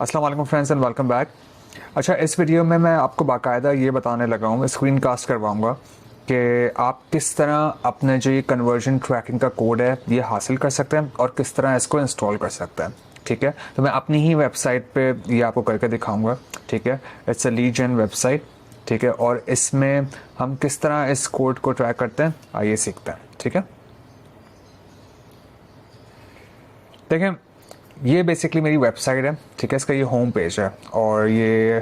अस्सलाम वालेकुम friends and welcome back. अच्छा, इस वीडियो में मैं आपको बाकायदा ये बताने लगा हूँ, स्क्रीन कास्ट करवाऊँगा कि आप किस तरह अपने जो ये कन्वर्जन ट्रैकिंग का कोड है ये हासिल कर सकते हैं और किस तरह इसको इंस्टॉल कर सकते हैं। ठीक है, तो मैं अपनी ही वेबसाइट पे ये आपको करके दिखाऊंगा। ठीक है, it's a lead gen website. ठीक है, और इसमें हम किस तरह इस कोड को ट्रैक करते हैं आइए सीखते हैं। ठीक है, देखें, ये बेसिकली मेरी वेबसाइट है। ठीक है, इसका ये होम पेज है और ये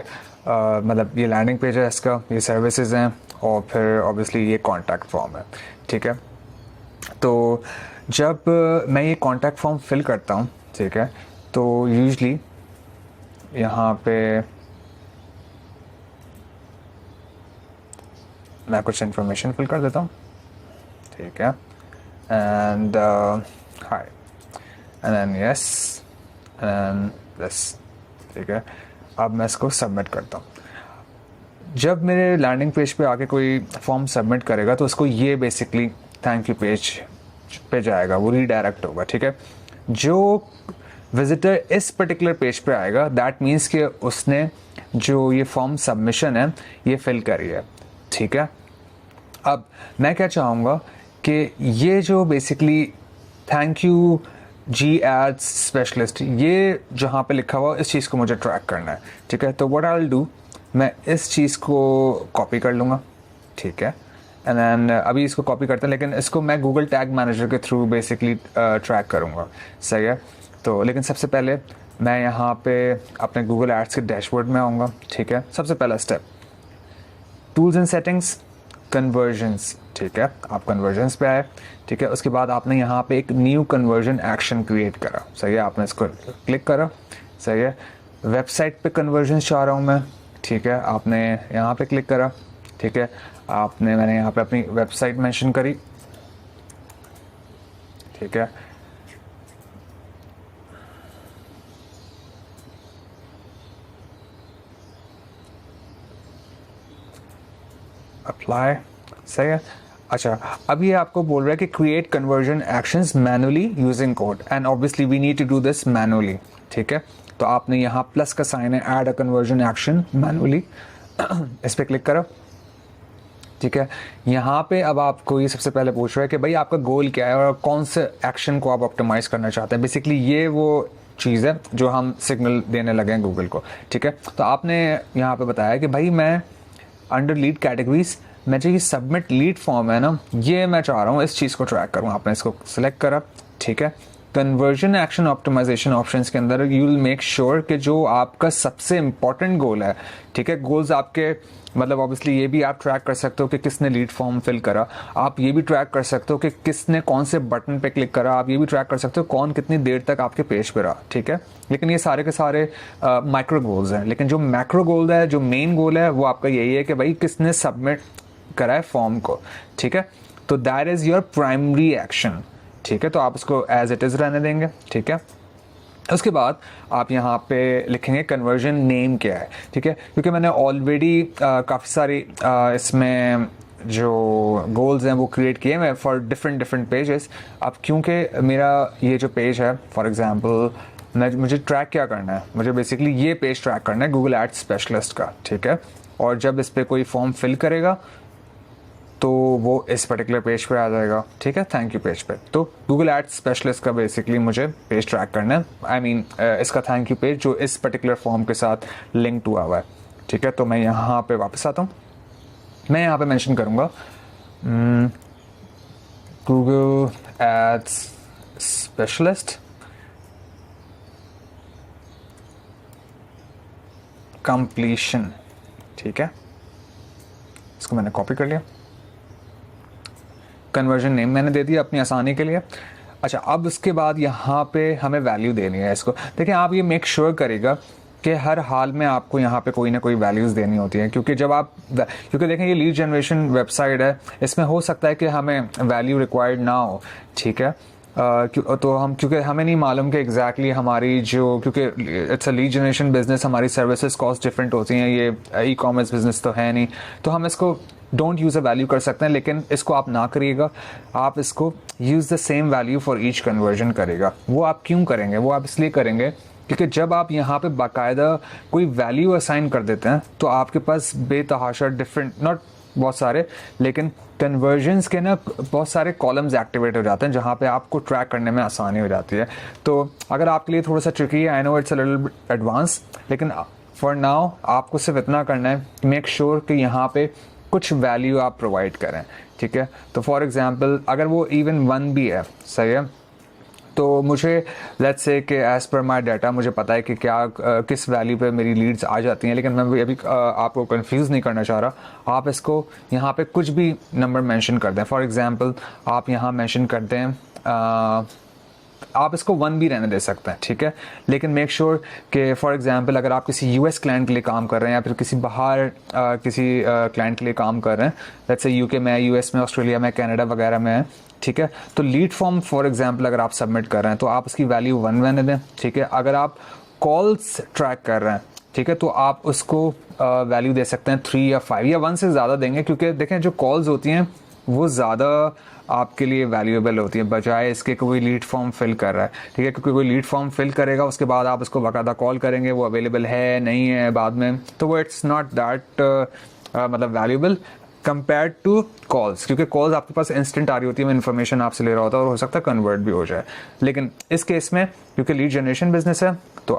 मतलब ये लैंडिंग पेज है इसका, ये सर्विसेज हैं और फिर ऑब्वियसली ये कॉन्टैक्ट फॉर्म है। ठीक है, तो जब मैं ये कॉन्टैक्ट फॉर्म फिल करता हूँ, ठीक है, तो यूजली यहाँ पे मैं कुछ इन्फॉर्मेशन फिल कर देता हूँ। ठीक है, and hi and then yes and this. ठीक है, अब मैं इसको सबमिट करता हूँ। जब मेरे लैंडिंग पेज पे आके कोई फॉर्म सबमिट करेगा तो उसको ये बेसिकली थैंक यू पेज पे जाएगा, वो रीडायरेक्ट होगा। ठीक है, जो विजिटर इस पर्टिकुलर पेज पे आएगा दैट मीन्स कि उसने जो ये फॉर्म सबमिशन है ये फिल करी है। ठीक है, अब मैं क्या चाहूँगा कि ये जो basically thank you G ads specialist, ये जहाँ पे लिखा हुआ इस चीज़ को मुझे ट्रैक करना है। ठीक है, तो व्हाट आई विल डू, मैं इस चीज़ को कॉपी कर लूँगा। ठीक है, एंड देन अभी इसको कॉपी करते हैं, लेकिन इसको मैं गूगल टैग मैनेजर के थ्रू बेसिकली ट्रैक करूँगा। सही है, तो लेकिन सबसे पहले मैं यहाँ पे अपने गूगल एड्स के डैशबोर्ड में आऊँगा। ठीक है, सबसे पहला step tools and settings, convergence. ठीक है, आप कन्वर्जन्स पे आए। ठीक है, उसके बाद आपने यहाँ पे एक न्यू कन्वर्जन एक्शन क्रिएट करा। सही है, आपने इसको क्लिक करा। सही है, वेबसाइट पे कन्वर्जन चाह रहा हूँ मैं। ठीक है, आपने यहाँ पे क्लिक करा। ठीक है, मैंने यहाँ पे अपनी वेबसाइट मेंशन करी। ठीक है, अप्लाई। सही है, अच्छा, अब ये आपको बोल रहा है कि create conversion actions manually using code and obviously we need to do this manually. ठीक है, तो आपने यहाँ प्लस का साइन है, add a conversion action manually, इस पर क्लिक करो। ठीक है, यहाँ पे अब आपको ये सबसे पहले पूछ रहा है कि भाई आपका गोल क्या है और कौन से एक्शन को आप ऑप्टिमाइज करना चाहते हैं। बेसिकली ये वो चीज़ है जो हम सिग्नल देने लगे हैं गूगल को। ठीक है, तो आपने यहाँ पे बताया कि भाई मैं अंडर लीड कैटेगरीज मैं जो ये सबमिट लीड फॉर्म है ना, ये मैं चाह रहा हूँ इस चीज़ को ट्रैक करूँ। आपने इसको सिलेक्ट करा। ठीक है, कन्वर्जन एक्शन ऑप्टिमाइजेशन ऑप्शंस के अंदर यू विल मेक श्योर कि जो आपका सबसे इंपॉर्टेंट गोल है। ठीक है, गोल्स आपके मतलब ऑब्वियसली ये भी आप ट्रैक कर सकते हो कि किसने लीड फॉर्म फिल करा। आप ये भी ट्रैक कर सकते हो कि किसने कौन से बटन पे क्लिक करा। आप ये भी ट्रैक कर सकते हो कौन कितनी देर तक आपके पेज पे रहा। ठीक है, लेकिन ये सारे के सारे माइक्रो गोल्स हैं, लेकिन जो मैक्रो गोल है, जो मेन गोल है, वो आपका यही है कि भाई किसने सबमिट करा है फॉर्म को। ठीक है, तो that is your primary action. ठीक है, तो आप इसको एज इट इज रहने देंगे। ठीक है, उसके बाद आप यहाँ पे लिखेंगे कन्वर्जन नेम क्या है। ठीक है, क्योंकि मैंने ऑलरेडी काफ़ी सारी इसमें जो गोल्स हैं वो क्रिएट किए हैं फॉर डिफरेंट पेजेस। अब क्योंकि मेरा ये जो पेज है फॉर एग्जांपल मुझे ट्रैक क्या करना है, मुझे बेसिकली ये पेज ट्रैक करना है गूगल एड्स स्पेशलिस्ट का। ठीक है, और जब इस पर कोई फॉर्म फिल करेगा तो वो इस पर्टिकुलर पेज पे आ जाएगा। ठीक है, थैंक यू पेज पे। तो गूगल एड्स स्पेशलिस्ट का बेसिकली मुझे पेज ट्रैक करना है। आई मीन इसका थैंक यू पेज जो इस पर्टिकुलर फॉर्म के साथ लिंक हुआ हुआ है। ठीक है, तो मैं यहाँ पे वापस आता हूँ। मैं यहाँ पे मेंशन करूँगा गूगल एड्स स्पेशलिस्ट कंप्लीशन। ठीक है, इसको मैंने कॉपी कर लिया। कन्वर्जन नेम मैंने दे दिया अपनी आसानी के लिए। अच्छा, अब उसके बाद यहाँ पे हमें वैल्यू देनी है इसको। देखिए, आप ये मेक श्योर करेगा कि हर हाल में आपको यहाँ पे कोई ना कोई वैल्यूज़ देनी होती है, क्योंकि जब आप क्योंकि देखें ये लीड जनरेशन वेबसाइट है, इसमें हो सकता है कि हमें वैल्यू रिक्वायर्ड ना हो। ठीक है, तो हम क्योंकि हमें नहीं मालूम कि एग्जैक्टली हमारी जो, क्योंकि it's a lead generation business, हमारी सर्विसेज कॉस्ट डिफरेंट होती हैं, ये ई कॉमर्स बिजनेस तो है नहीं, तो हम इसको डोंट यूज़ अ वैल्यू कर सकते हैं। लेकिन इसको आप ना करिएगा, आप इसको use the same value for each conversion करेगा। वो आप क्यों करेंगे, वो आप इसलिए करेंगे क्योंकि जब आप यहाँ पे बाकायदा कोई वैल्यू असाइन कर देते हैं तो आपके पास बेतहाशा डिफरेंट, नॉट बहुत सारे, लेकिन कन्वर्जन्स के ना बहुत सारे कॉलम्स एक्टिवेट हो जाते हैं जहाँ पे आपको ट्रैक करने में आसानी हो जाती है। तो अगर आपके लिए थोड़ा सा ट्रिकी है, I know it's a little advance, लेकिन फॉर नाउ आपको सिर्फ इतना करना है, मेक श्योर कि यहाँ पे कुछ वैल्यू आप प्रोवाइड करें, ठीक है। तो फॉर एग्जांपल अगर वो इवन 1 भी है, सही है, तो मुझे लेट्स से कि एज़ पर माई डाटा मुझे पता है कि क्या किस वैल्यू पे मेरी लीड्स आ जाती हैं, लेकिन मैं अभी आपको कंफ्यूज नहीं करना चाह रहा। आप इसको यहाँ पे कुछ भी नंबर मेंशन कर दें। फॉर एग्जांपल आप यहाँ मेंशन कर दें, आप इसको 1 भी रहने दे सकते हैं, ठीक है, लेकिन मेक श्योर कि फॉर एग्जांपल अगर आप किसी यूएस क्लाइंट के लिए काम कर रहे हैं या फिर किसी बाहर किसी क्लाइंट के लिए काम कर रहे हैं, लेट्स से यूके में, यूएस में, ऑस्ट्रेलिया में, कनाडा वगैरह में है, ठीक है, तो लीड फॉर्म फॉर एग्जांपल अगर आप सबमिट कर रहे हैं तो आप उसकी वैल्यू 1 रहने दें, ठीक है। अगर आप कॉल्स ट्रैक कर रहे हैं, ठीक है, तो आप उसको वैल्यू दे सकते हैं 3 या 5 या 1 से ज़्यादा देंगे, क्योंकि देखें जो कॉल्स होती हैं वो ज़्यादा आपके लिए वैल्यूएबल होती है बजाय इसके कोई लीड फॉर्म फिल कर रहा है, ठीक है, क्योंकि कोई लीड फॉर्म फिल करेगा उसके बाद आप उसको बाकायदा कॉल करेंगे, वो अवेलेबल है नहीं है बाद में, तो वो इट्स नॉट दैट मतलब वैल्यूएबल कंपेयर्ड टू कॉल्स, क्योंकि कॉल्स आपके पास इंस्टेंट आ रही होती है, मैं इन्फॉर्मेशन आपसे ले रहा होता है और हो सकता है कन्वर्ट भी हो जाए। लेकिन इस केस में क्योंकि लीड जनरेशन बिजनेस है तो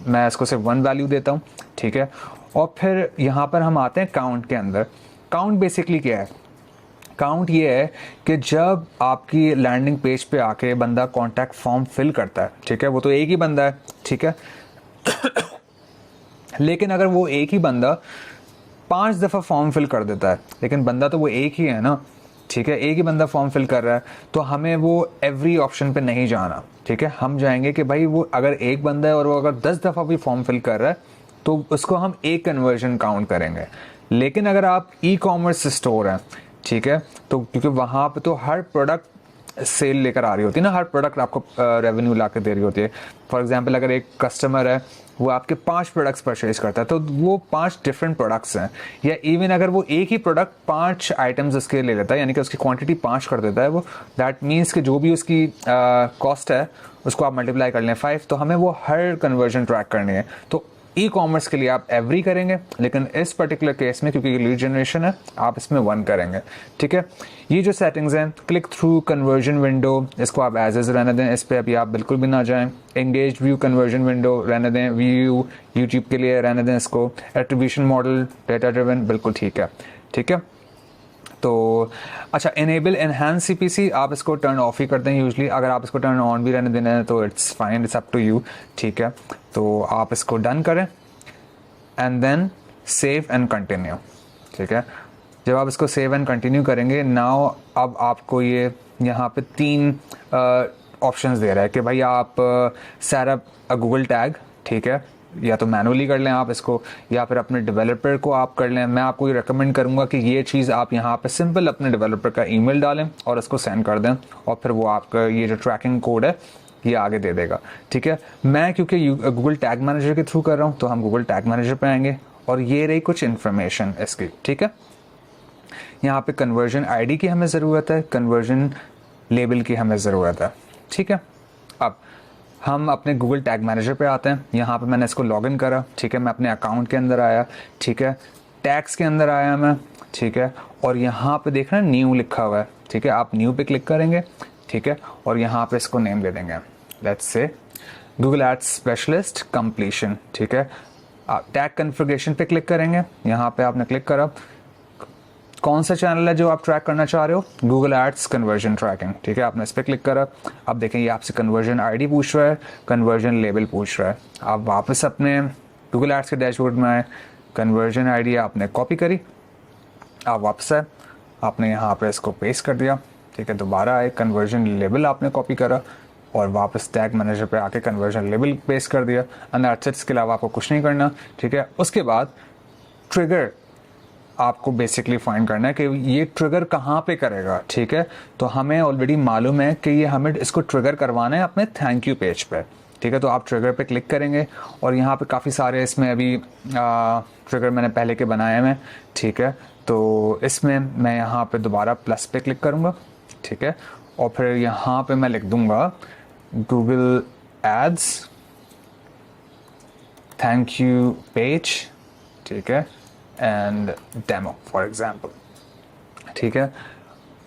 मैं इसको सिर्फ 1 वैल्यू देता हूँ, ठीक है। और फिर यहाँ पर हम आते हैं काउंट के अंदर। काउंट बेसिकली क्या है? काउंट ये है कि जब आपकी लैंडिंग पेज पे आके बंदा कॉन्टैक्ट फॉर्म फिल करता है, ठीक है, वो तो एक ही बंदा है, ठीक है लेकिन अगर वो एक ही बंदा 5 दफ़ा फॉर्म फिल कर देता है, लेकिन बंदा तो वो एक ही है ना, ठीक है, एक ही बंदा फॉर्म फिल कर रहा है, तो हमें वो एवरी ऑप्शन पे नहीं जाना, ठीक है। हम जाएंगे कि भाई वो अगर एक बंदा है और वो अगर 10 दफ़ा भी फॉर्म फिल कर रहा है तो उसको हम एक कन्वर्जन काउंट करेंगे। लेकिन अगर आप ई कॉमर्स स्टोर हैं, ठीक है, तो क्योंकि वहाँ पे तो हर प्रोडक्ट सेल लेकर आ रही होती है ना, हर प्रोडक्ट आपको रेवेन्यू ला के दे रही होती है। फॉर एग्जांपल अगर एक कस्टमर है वो आपके 5 प्रोडक्ट्स परचेज करता है तो वो 5 डिफरेंट प्रोडक्ट्स हैं, या इवन अगर वो एक ही प्रोडक्ट 5 आइटम्स उसके ले लेता है, यानी कि उसकी क्वांटिटी 5 कर देता है वो, दैट मीन्स कि जो भी उसकी कॉस्ट है उसको आप मल्टीप्लाई कर लें 5, तो हमें वो हर कन्वर्जन ट्रैक करनी है। तो ई कॉमर्स के लिए आप एवरी करेंगे, लेकिन इस पर्टिकुलर केस में क्योंकि ये लीड जनरेशन है आप इसमें 1 करेंगे, ठीक है। ये जो सेटिंग्स हैं, क्लिक थ्रू कन्वर्जन विंडो, इसको आप एज इज रहने दें, इस पर अभी आप बिल्कुल भी ना जाएं। एंगेज व्यू कन्वर्जन विंडो रहने दें, व्यू यूट्यूब के लिए रहने दें इसको। एट्रीब्यूशन मॉडल डेटा ड्रिवन बिल्कुल ठीक है, ठीक है। तो अच्छा, इनेबल एनहांस सीपीसी आप इसको टर्न ऑफ ही करते हैं यूजली, अगर आप इसको टर्न ऑन भी रहने देना है तो it's fine, it's up to you, ठीक है। तो आप इसको डन करें and then save and continue, ठीक है। जब आप इसको सेव एंड कंटिन्यू करेंगे, नाउ अब आपको ये यहाँ पे 3 ऑप्शंस दे रहा है कि भाई आप सेट अप अ गूगल टैग, ठीक है, या तो मैनुअली कर लें आप इसको, या फिर अपने डेवलपर को आप कर लें। मैं आपको ये रेकमेंड करूंगा कि ये चीज़ आप यहाँ पे सिंपल अपने डेवलपर का ईमेल डालें और इसको सेंड कर दें, और फिर वो आपका ये जो ट्रैकिंग कोड है ये आगे दे देगा, ठीक है। मैं क्योंकि गूगल टैग मैनेजर के थ्रू कर रहा हूँ तो हम गूगल टैग मैनेजर पे आएंगे और ये रही कुछ इन्फॉर्मेशन इसकी, ठीक है। यहाँ पे कन्वर्जन आईडी की हमें ज़रूरत है, कन्वर्जन लेबल की हमें ज़रूरत है, ठीक है। अब हम अपने गूगल टैग मैनेजर पे आते हैं। यहाँ पे मैंने इसको लॉगिन करा, ठीक है, मैं अपने अकाउंट के अंदर आया, ठीक है, टैग्स के अंदर आया मैं, ठीक है, और यहाँ पे देख रहे हैं न्यू लिखा हुआ है, ठीक है, आप न्यू पे क्लिक करेंगे, ठीक है, और यहाँ पे इसको नेम दे देंगे, let's say Google ads specialist completion, ठीक है। आप टैग कन्फिगरेशन पे क्लिक करेंगे, यहाँ पे आपने क्लिक करा, कौन सा चैनल है जो आप ट्रैक करना चाह रहे हो, गूगल एड्स कन्वर्जन ट्रैकिंग, ठीक है, आपने इस पर क्लिक करा। अब देखें ये आपसे कन्वर्जन आईडी पूछ रहा है, कन्वर्जन लेबल पूछ रहा है। आप वापस अपने गूगल एड्स के डैशबोर्ड में आए, कन्वर्जन आईडी आपने कॉपी करी, आप वापस आए, आपने यहाँ पे इसको पेस्ट कर दिया, ठीक है, दोबारा आए, कन्वर्जन लेबल आपने कॉपी करा और वापस टैग मैनेजर पे आके कन्वर्जन लेबल पेस्ट कर दिया, एंड दैट्स इट। इसके अलावा आपको कुछ नहीं करना, ठीक है। उसके बाद ट्रिगर आपको बेसिकली फाइंड करना है कि ये ट्रिगर कहाँ पे करेगा, ठीक है। तो हमें ऑलरेडी मालूम है कि ये हमें इसको ट्रिगर करवाना है अपने थैंक यू पेज पे, ठीक है। तो आप ट्रिगर पे क्लिक करेंगे और यहाँ पे काफ़ी सारे इसमें अभी ट्रिगर मैंने पहले के बनाए हैं, ठीक है। तो इसमें मैं यहाँ पे दोबारा प्लस पे क्लिक करूँगा, ठीक है, और फिर यहाँ पे मैं लिख दूँगा Google Ads thank you page, ठीक है, एंड डेमो फॉर एग्जांपल, ठीक है।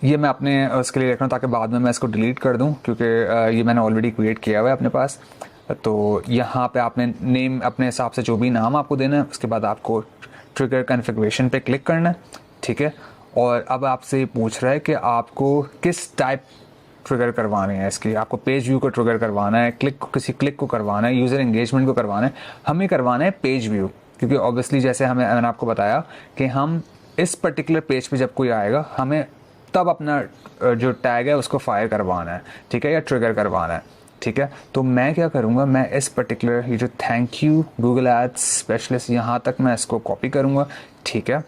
ये मैं अपने उसके लिए रख रहा हूँ ताकि बाद में मैं इसको डिलीट कर दूँ, क्योंकि ये मैंने ऑलरेडी क्रिएट किया हुआ है अपने पास। तो यहाँ पे आपने नेम अपने हिसाब से जो भी नाम आपको देना है, उसके बाद आपको ट्रिगर कॉन्फ़िगरेशन पे क्लिक करना है, ठीक है। और अब आपसे ये पूछ रहा है कि आपको किस टाइप ट्रिगर करवानी है इसकी, आपको पेज व्यू को ट्रिगर करवाना है, किसी क्लिक को करवाना है, यूज़र एंगेजमेंट को करवाना है। हमें करवाना है पेज व्यू, क्योंकि ऑब्वियसली जैसे मैंने आपको बताया कि हम इस पर्टिकुलर पेज पे जब कोई आएगा हमें तब अपना जो टैग है उसको फायर करवाना है, ठीक है, या ट्रिगर करवाना है, ठीक है। तो मैं क्या करूँगा, मैं इस पर्टिकुलर ये जो thank you Google ads specialist यहाँ तक मैं इसको कॉपी करूँगा, ठीक है।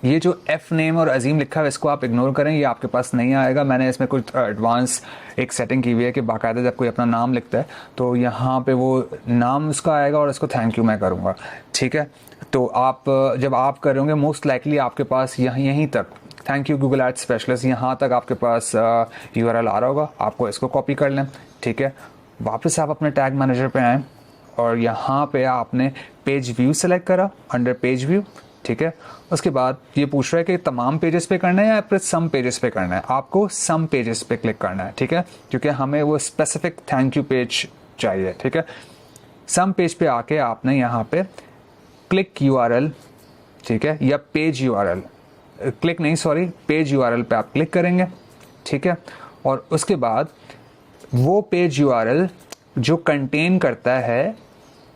ये जो एफ नेम और अजीम लिखा है इसको आप इग्नोर करें, ये आपके पास नहीं आएगा। मैंने इसमें कुछ एडवांस एक सेटिंग की हुई है कि बाकायदा जब कोई अपना नाम लिखता है तो यहाँ पे वो नाम उसका आएगा और इसको थैंक यू मैं करूँगा, ठीक है। तो आप जब आप करोगे मोस्ट लाइकली आपके पास यहीं तक thank you Google ads specialist यहाँ तक आपके पास URL आ रहा होगा। आपको इसको कॉपी कर लें, ठीक है। वापस आप अपने टैग मैनेजर पे आएँ और यहाँ पे आपने पेज व्यू सेलेक्ट करा, अंडर पेज व्यू, ठीक है। उसके बाद ये पूछ रहा है कि तमाम पेजेस पे करना है या फिर सम पेजेस पे करना है। आपको सम पेजेस पे क्लिक करना है, ठीक है, क्योंकि हमें वो स्पेसिफिक थैंक यू पेज चाहिए, ठीक है। सम पेज पे आके आपने यहाँ पे क्लिक URL, ठीक है, या पेज URL, क्लिक नहीं सॉरी पेज URL पे आप क्लिक करेंगे, ठीक है। और उसके बाद वो पेज URL जो कंटेन करता है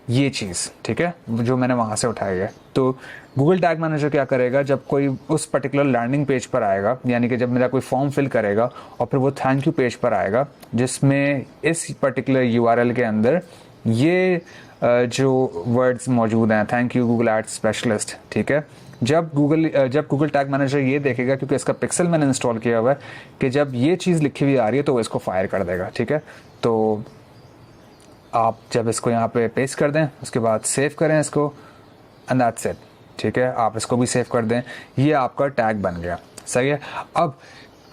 ये चीज़, ठीक है, जो मैंने वहाँ से उठाई है। तो गूगल टैग मैनेजर क्या करेगा, जब कोई उस पर्टिकुलर लैंडिंग पेज पर आएगा, यानी कि जब मेरा कोई फॉर्म फिल करेगा और फिर वो थैंक यू पेज पर आएगा जिसमें इस पर्टिकुलर URL के अंदर ये जो वर्ड्स मौजूद हैं, thank you Google ads specialist, ठीक है। जब गूगल टैग मैनेजर ये देखेगा, क्योंकि इसका पिक्सल मैंने इंस्टॉल किया हुआ है, कि जब ये चीज़ लिखी हुई आ रही है तो वो इसको फायर कर देगा, ठीक है। तो आप जब इसको यहाँ पे पेस्ट कर दें, उसके बाद सेव करें इसको, एंड दैट्स इट, ठीक है। आप इसको भी सेव कर दें, ये आपका टैग बन गया, सही है। अब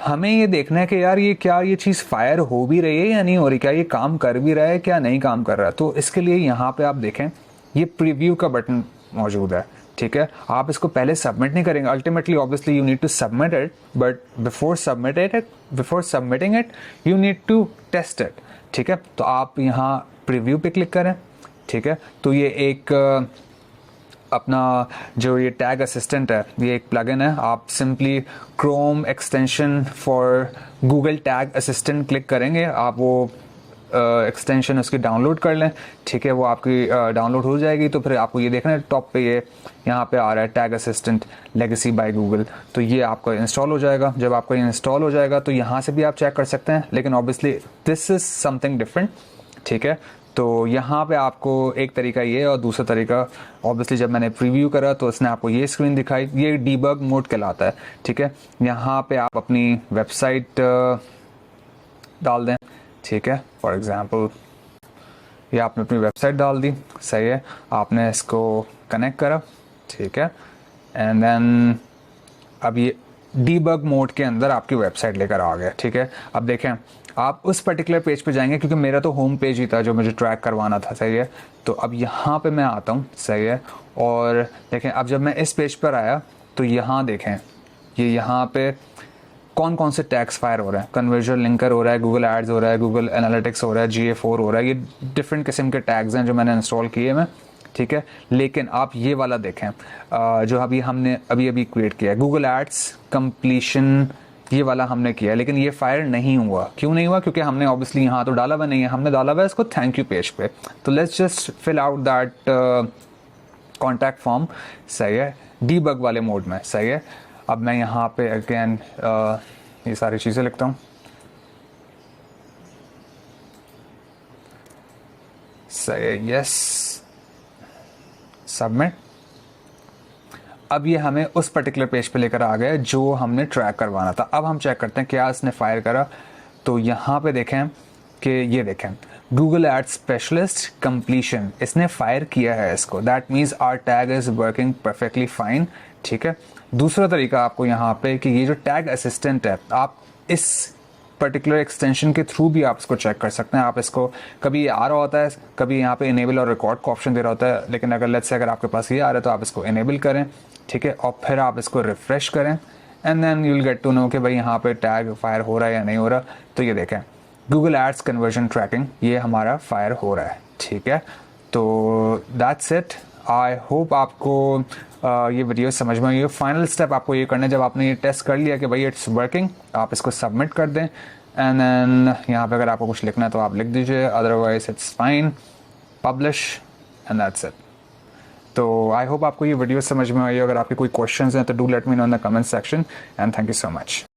हमें ये देखना है कि यार ये चीज़ फायर हो भी रही है या नहीं हो रही, क्या ये काम कर भी रहा है क्या नहीं काम कर रहा है। तो इसके लिए यहाँ पे आप देखें ये प्रीव्यू का बटन मौजूद है, ठीक है। आप इसको पहले सबमिट नहीं करेंगे, ultimately obviously you need to submit it, but before submitting it you need to test it, ठीक है। तो आप यहाँ प्रीव्यू पे क्लिक करें, ठीक है। तो ये एक अपना जो ये टैग असिस्टेंट है, ये एक प्लगइन है। आप simply Chrome extension for Google tag assistant click करेंगे, आप वो एक्सटेंशन उसकी डाउनलोड कर लें, ठीक है। वो आपकी डाउनलोड हो जाएगी। तो फिर आपको ये देखना है टॉप पे ये यहाँ पे आ रहा है tag assistant legacy by Google, तो ये आपका इंस्टॉल हो जाएगा। जब आपका ये इंस्टॉल हो जाएगा तो यहाँ से भी आप चेक कर सकते हैं, लेकिन obviously this is something different, ठीक है। तो यहाँ पे आपको एक तरीका ये और दूसरा तरीका, ऑब्वियसली जब मैंने प्रीव्यू करा तो उसने आपको ये स्क्रीन दिखाई, ये डीबग मोड कहलाता है, ठीक है। यहाँ पे आप अपनी वेबसाइट डाल दें, ठीक है। फॉर एग्जांपल ये आपने अपनी वेबसाइट डाल दी, सही है। आपने इसको कनेक्ट करा, ठीक है, एंड देन अब ये डीबग मोड के अंदर आपकी वेबसाइट लेकर आ गया, ठीक है। अब देखें आप उस पर्टिकुलर पेज पे जाएंगे, क्योंकि मेरा तो होम पेज ही था जो मुझे ट्रैक करवाना था, सही है। तो अब यहाँ पे मैं आता हूँ, सही है। और देखें अब जब मैं इस पेज पर आया तो यहाँ देखें ये यहाँ पे कौन कौन से टैग्स फायर हो रहे हैं, कन्वर्जन लिंकर हो रहा है, गूगल एड्स हो रहा है, गूगल एनालिटिक्स हो रहा है, GA4 हो रहा है। ये डिफरेंट किस्म के टैग्स हैं जो मैंने इंस्टॉल किए मैं, ठीक है। लेकिन आप ये वाला देखें जो अभी हमने अभी क्रिएट किया है, गूगल एड्स कंप्लीशन, ये वाला हमने किया है, लेकिन ये फायर नहीं हुआ। क्यों नहीं हुआ? क्योंकि हमने ऑब्वियसली यहाँ तो डाला हुआ नहीं है, हमने डाला हुआ है इसको थैंक यू पेज पे। तो let's just fill out that contact form, सही है, डीबग वाले मोड में, सही है। अब मैं यहाँ पे अगेन ये सारी चीज़ें लिखता हूँ, सही है, यस, सबमिट। अब ये हमें उस पर्टिकुलर पेज पे लेकर आ गया जो हमने ट्रैक करवाना था। अब हम चेक करते हैं क्या इसने फायर करा। तो यहाँ पे देखें कि ये देखें गूगल एड्स स्पेशलिस्ट कंप्लीशन, इसने फायर किया है इसको। That means our tag is working perfectly fine, ठीक है। दूसरा तरीका आपको यहाँ पे कि ये जो टैग असिस्टेंट है, आप इस पर्टिकुलर एक्सटेंशन के थ्रू भी आप इसको चेक कर सकते हैं। आप इसको कभी आ रहा होता है, कभी यहाँ पे इनेबल और रिकॉर्ड का ऑप्शन दे रहा होता है, लेकिन अगर लेट्स से अगर आपके पास ये आ रहा है तो आप इसको इनेबल करें, ठीक है, और फिर आप इसको रिफ्रेश करें and then you will get to know कि भाई यहाँ पे टैग फायर हो रहा है या नहीं हो रहा। तो ये देखें गूगल एड्स कन्वर्जन ट्रैकिंग, ये हमारा फायर हो रहा है, ठीक है। तो दैट्स इट। आई होप आपको ये वीडियो समझ में आई। फाइनल स्टेप आपको ये करना है, जब आपने ये टेस्ट कर लिया कि भाई इट्स वर्किंग, आप इसको सबमिट कर दें एंड देन यहाँ पे अगर आपको कुछ लिखना है तो आप लिख दीजिए, otherwise it's fine, publish and that's it. तो आई होप आपको ये वीडियो समझ में आई। अगर आपके कोई क्वेश्चंस हैं तो do let me know in the comment section and thank you so much.